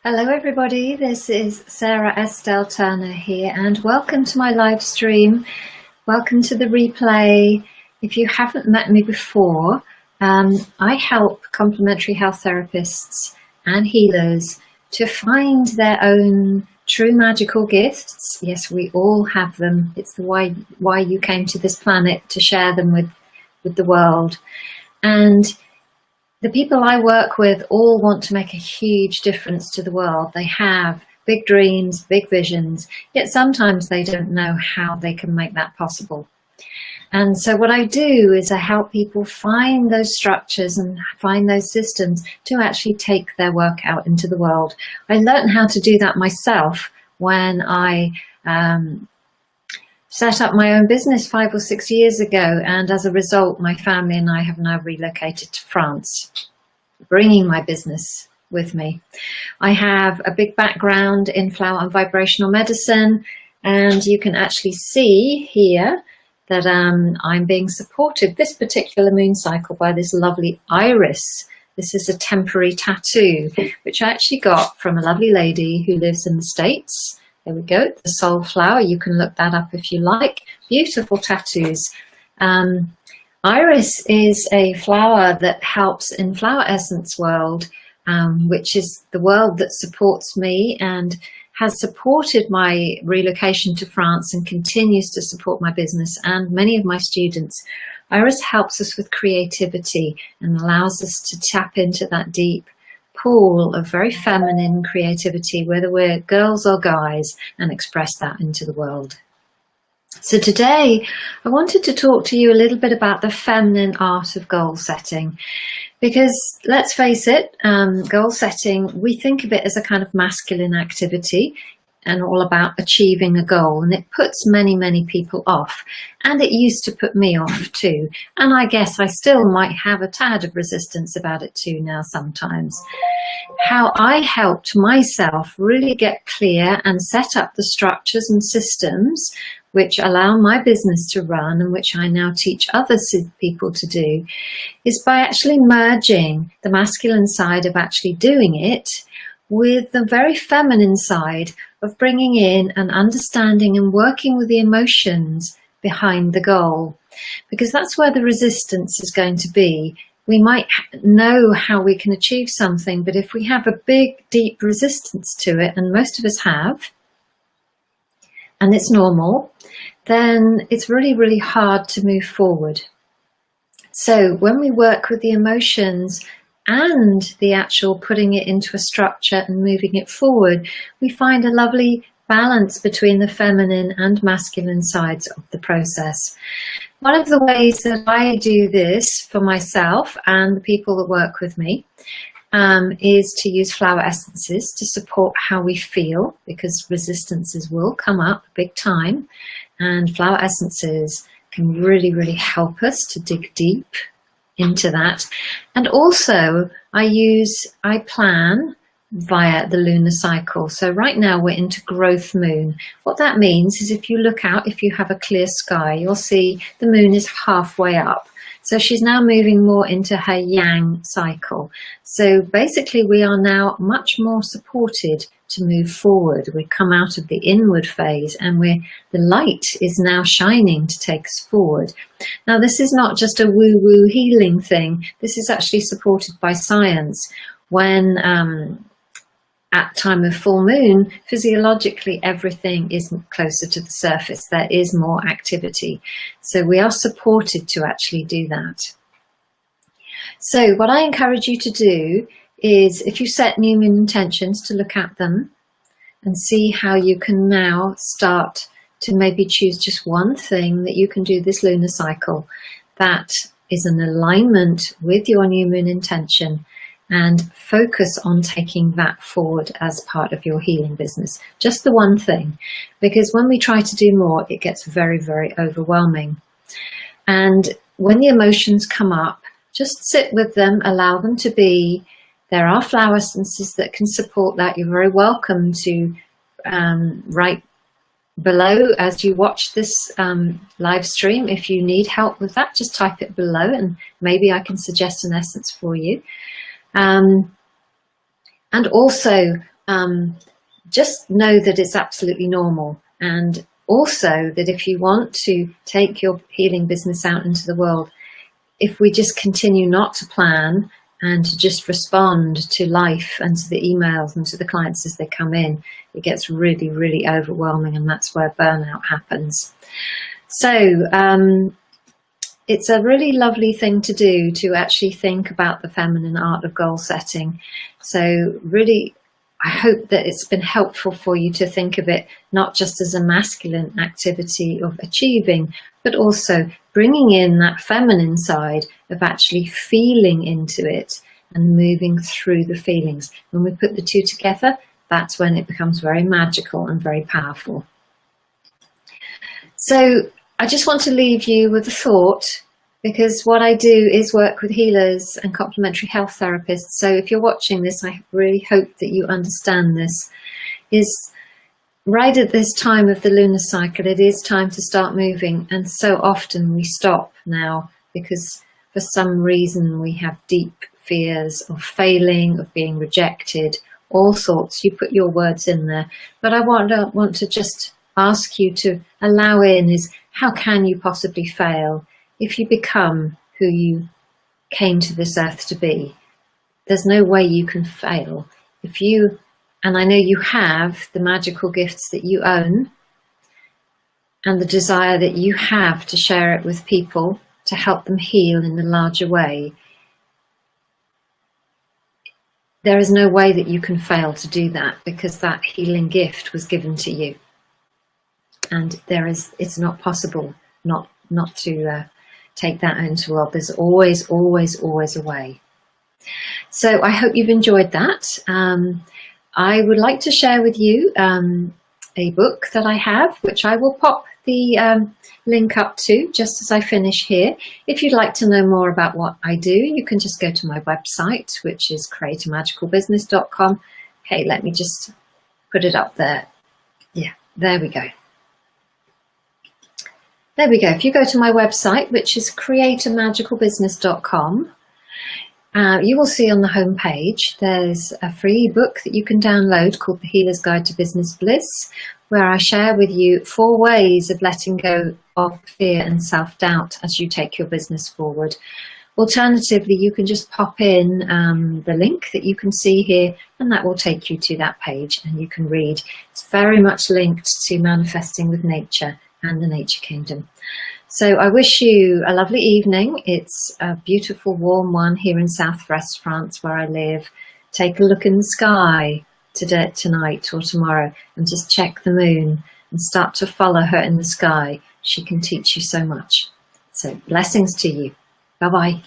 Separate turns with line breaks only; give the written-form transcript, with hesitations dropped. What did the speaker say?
Hello everybody, this is Sarah Estelle Turner here and welcome to my live stream. Welcome to the replay. If you haven't met me before, I help complementary health therapists and healers to find their own true magical gifts. Yes, we all have them. It's the why you came to this planet, to share them with the world. And the people I work with all want to make a huge difference to the world. They have big dreams, big visions, yet sometimes they don't know how they can make that possible. And so what I do is I help people find those structures and find those systems to actually take their work out into the world. I learned how to do that myself when I set up my own business 5 or 6 years ago, and as a result my family and I have now relocated to France, bringing my business with me. I have a big background in flower and vibrational medicine, and you can actually see here that I'm being supported this particular moon cycle by this lovely iris. This is a temporary tattoo which I actually got from a lovely lady who lives in the States. There we go, the soul flower. You can look that up if you like. Beautiful tattoos. Iris is a flower that helps in flower essence world, which is the world that supports me and has supported my relocation to France and continues to support my business and many of my students. Iris helps us with creativity and allows us to tap into that deep pool of very feminine creativity, whether we're girls or guys, and express that into the world. So today I wanted to talk to you a little bit about the feminine art of goal setting, because let's face it, goal setting, we think of it as a kind of masculine activity and all about achieving a goal, and it puts many people off, and it used to put me off too, and I guess I still might have a tad of resistance about it too now sometimes. How I helped myself really get clear and set up the structures and systems which allow my business to run and which I now teach other people to do, is by actually merging the masculine side of actually doing it with the very feminine side of bringing in and understanding and working with the emotions behind the goal, because that's where the resistance is going to be. We might know how we can achieve something, but if we have a big, deep resistance to it, and most of us have, and it's normal, then it's really hard to move forward. So when we work with the emotions and the actual putting it into a structure and moving it forward, we find a lovely balance between the feminine and masculine sides of the process. One of the ways that I do this for myself and the people that work with me is to use flower essences to support how we feel, because resistances will come up big time, and flower essences can really help us to dig deep into that. And also I plan via the lunar cycle. So right now we're into growth moon. What that means is if you look out, if you have a clear sky, you'll see the moon is halfway up. So she's now moving more into her yang cycle. So basically we are now much more supported to move forward. We come out of the inward phase, and the light is now shining to take us forward. Now this is not just a woo-woo healing thing. This is actually supported by science. When at time of full moon, physiologically everything is closer to the surface. There is more activity. So we are supported to actually do that. So what I encourage you to do is, if you set new moon intentions, to look at them and see how you can now start to maybe choose just one thing that you can do this lunar cycle that is in alignment with your new moon intention, and focus on taking that forward as part of your healing business. Just the one thing, because when we try to do more, it gets very overwhelming. And when the emotions come up, just sit with them, allow them to be. There are flower essences that can support that. You're very welcome to write below as you watch this live stream. If you need help with that, just type it below and maybe I can suggest an essence for you. And also just know that it's absolutely normal. And also that if you want to take your healing business out into the world, if we just continue not to plan and to just respond to life and to the emails and to the clients as they come in, it gets really, really overwhelming, and that's where burnout happens. So it's a really lovely thing to do, to actually think about the feminine art of goal setting. So really, I hope that it's been helpful for you to think of it not just as a masculine activity of achieving, but also bringing in that feminine side of actually feeling into it and moving through the feelings. When we put the two together, that's when it becomes very magical and very powerful. So I just want to leave you with a thought, because what I do is work with healers and complementary health therapists. So if you're watching this, I really hope that you understand this. Is right at this time of the lunar cycle, it is time to start moving. And so often we stop now because for some reason we have deep fears of failing, of being rejected, all sorts. You put your words in there. But I want to just ask you to allow in is, how can you possibly fail if you become who you came to this earth to be? There's no way you can fail. If you, and I know you have the magical gifts that you own and the desire that you have to share it with people, to help them heal in a larger way, there is no way that you can fail to do that, because that healing gift was given to you. And it's not possible not to take that into the world. There's always, always, always a way. So I hope you've enjoyed that. I would like to share with you a book that I have, which I will pop the link up to just as I finish here. If you'd like to know more about what I do, you can just go to my website, which is createamagicalbusiness.com. Hey, let me just put it up there. Yeah, there we go. There we go. If you go to my website, which is createamagicalbusiness.com, you will see on the home page there's a free book that you can download called The Healer's Guide to Business Bliss, where I share with you 4 ways of letting go of fear and self-doubt as you take your business forward. Alternatively, you can just pop in the link that you can see here, and that will take you to that page and you can read. It's very much linked to manifesting with nature and the nature kingdom. So I wish you a lovely evening. It's a beautiful warm one here in southwest France where I live. Take a look in the sky today, tonight or tomorrow, and just check the moon and start to follow her in the sky. She can teach you so much. So blessings to you. Bye-bye.